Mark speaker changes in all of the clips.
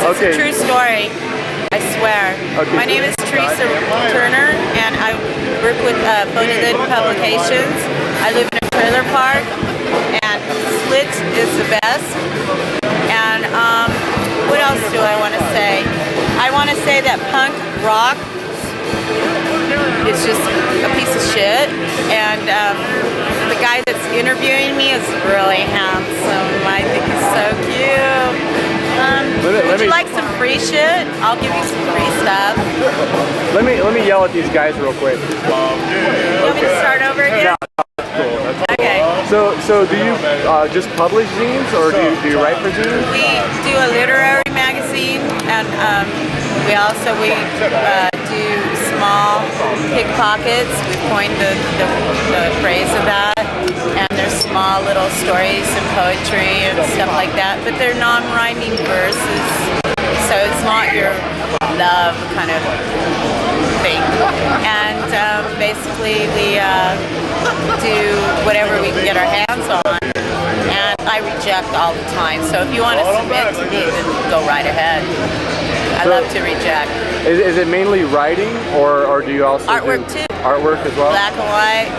Speaker 1: Okay.
Speaker 2: It's a true story. I swear.
Speaker 1: Okay.
Speaker 2: My name is Theresa Turner, and I work with Phony-Lit Publications. I live in a trailer park, and Slit is the best. And what else do I want to say? I want to say that punk rock is just a piece of shit, and the guy that's interviewing me is really handsome. I think he's so cute. Would you like some free shit? I'll give you some free stuff.
Speaker 1: Let me yell at these guys real quick.
Speaker 2: You want me to start over again?
Speaker 1: No, that's cool.
Speaker 2: Okay.
Speaker 1: So do you just publish zines, or do you write for zines?
Speaker 2: We do a literary magazine, and we do small pickpockets. We coined the phrase of that. And there's small little stories and poetry and stuff like that, but they're non-rhyming verses, so it's not your love kind of thing. And basically we do whatever we can get our hands on, and I reject all the time, so if you want to submit to me, then go right ahead. I love to reject.
Speaker 1: Is it mainly writing, or do you also
Speaker 2: artwork too?
Speaker 1: Artwork as well?
Speaker 2: Black and white,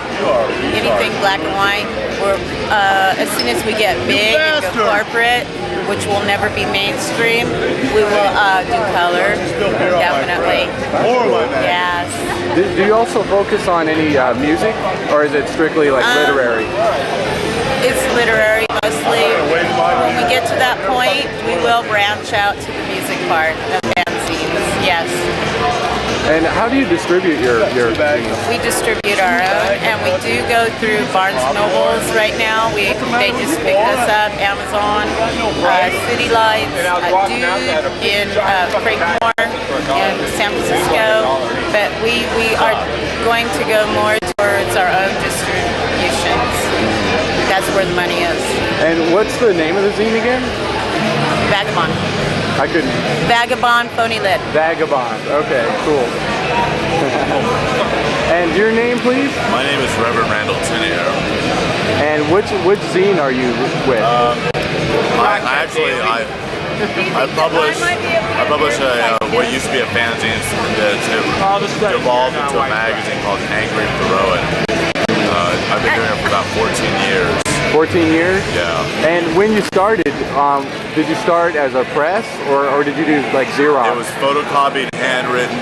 Speaker 2: anything black and white. Or as soon as we get big and go corporate, which will never be mainstream, we will do color, definitely. Yes.
Speaker 1: Do you also focus on any music, or is it strictly like literary?
Speaker 2: It's literary mostly. When we get to that point, we will branch out to the music part of fanzines. Yes.
Speaker 1: And how do you distribute your zines?
Speaker 2: We distribute our own, and we do go through Barnes & Nobles right now. They just picked us up, Amazon, City Lights, Dude in Frankmore in San Francisco. But we are going to go more towards our own distributions. That's where the money is.
Speaker 1: And what's the name of the zine again?
Speaker 2: Vagabond.
Speaker 1: I couldn't.
Speaker 2: Vagabond Phony-Lit.
Speaker 1: Vagabond. Okay, cool. And your name, please?
Speaker 3: My name is Reverend Randall Tin-ear.
Speaker 1: And which zine are you with?
Speaker 3: I publish what used to be a fanzine that evolved into a magazine called Angry Thoreauan. I've been doing it for about 14 years.
Speaker 1: 14 years?
Speaker 3: Yeah.
Speaker 1: And when you started, did you start as a press, or did you do like Xerox?
Speaker 3: It was photocopied, handwritten,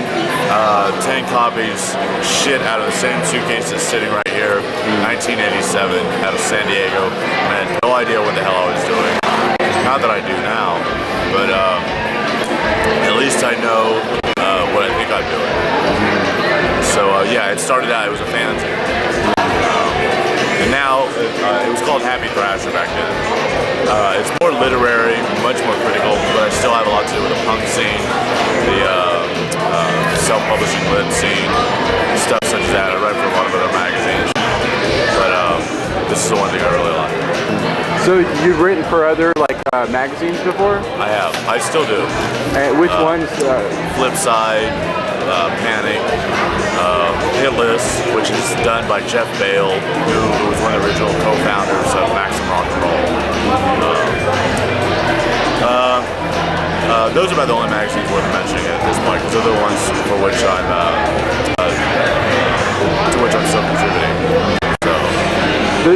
Speaker 3: 10 copies, shit out of the same suitcase that's sitting right here, 1987, out of San Diego. I had no idea what the hell I was doing. Not that I do now, but at least I know what I think I'm doing. So yeah, it started out, it was a fanzine. And now, it was called Happy Thrasher back then. It's more literary, much more critical, but I still have a lot to do with the punk scene, the self-publishing lit scene, stuff such as that. I write for a lot of other magazines, but this is the one thing I really like.
Speaker 1: So you've written for other magazines before?
Speaker 3: I have. I still do.
Speaker 1: And which ones?
Speaker 3: Flipside, Panic, Hit List, which is done by Jeff Bale, who was one of the original co-founders of Maxim Rock and Roll. Those are about the only magazines worth mentioning at this point, because they're the ones for which I'm still contributing. So.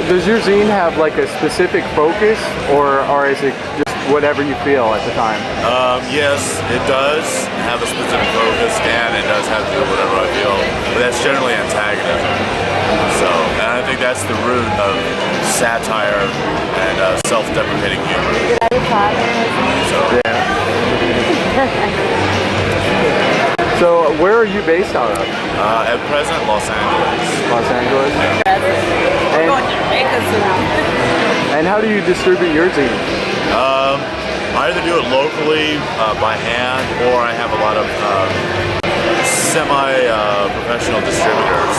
Speaker 1: Does your zine have like a specific focus, or is it just whatever you feel at the time?
Speaker 3: Yes, it does have a specific focus, and it does have to do whatever I feel, but that's generally antagonism. So, and I think that's the root of satire and self-deprecating humor. So,
Speaker 1: yeah. So, where are you based out of?
Speaker 3: At present, Los Angeles.
Speaker 1: Los Angeles?
Speaker 2: We're going to Jamaica soon.
Speaker 1: And how do you distribute your zine?
Speaker 3: I either do it locally by hand, or I have a lot of semi-professional distributors.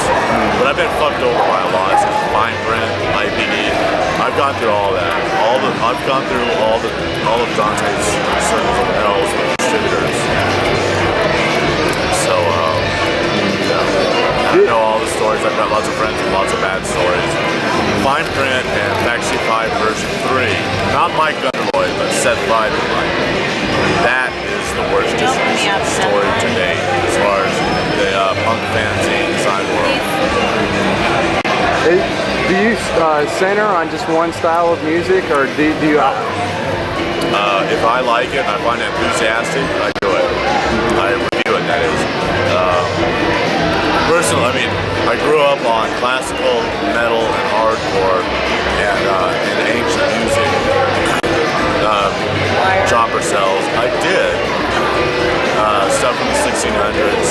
Speaker 3: But I've been fucked over by a lot, such as Fine Print, IPD. I've gone through all that. I've gone through all of Dante's circles of hells with distributors. So, yeah. I know all the stories. I've got lots of friends with lots of bad stories. Fine Print and Fact Sheet 5 version 3, not Mike Gunderloy, but Seth 5 is like, that is
Speaker 1: center on just one style of music, or do you?
Speaker 3: If I like it and I find it enthusiastic, I do it. I review it, that is. Personally, I mean, I grew up on classical, metal, and hardcore, and ancient music. Chopper cells. I did. Stuff from the 1600s,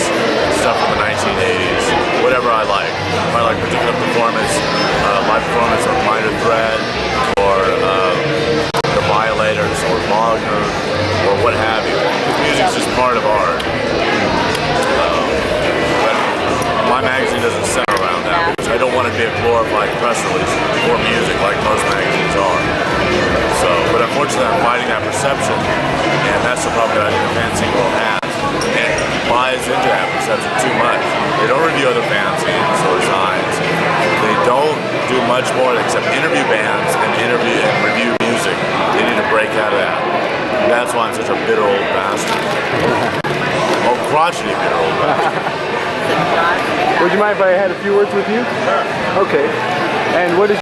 Speaker 3: stuff from the 1980s, whatever I like. If I like particular performance, live performance of Minor Threat, or the Violators, or Wagner, or what have you. Music's just part of art. But my magazine doesn't center around that, because I don't want to be a glorified press release for music like most magazines are. So, but unfortunately, I'm fighting that perception, and that's the problem that I think the fanzine world has. It buys into that perception too much. They don't review other fanzines or signs. They don't do much more except interview bands and review music. They need to break out of that. That's why I'm such a bitter old bastard. Oh, crotchety bitter old bastard.
Speaker 1: Would you mind if I had a few words with you? Sure. Okay. And what is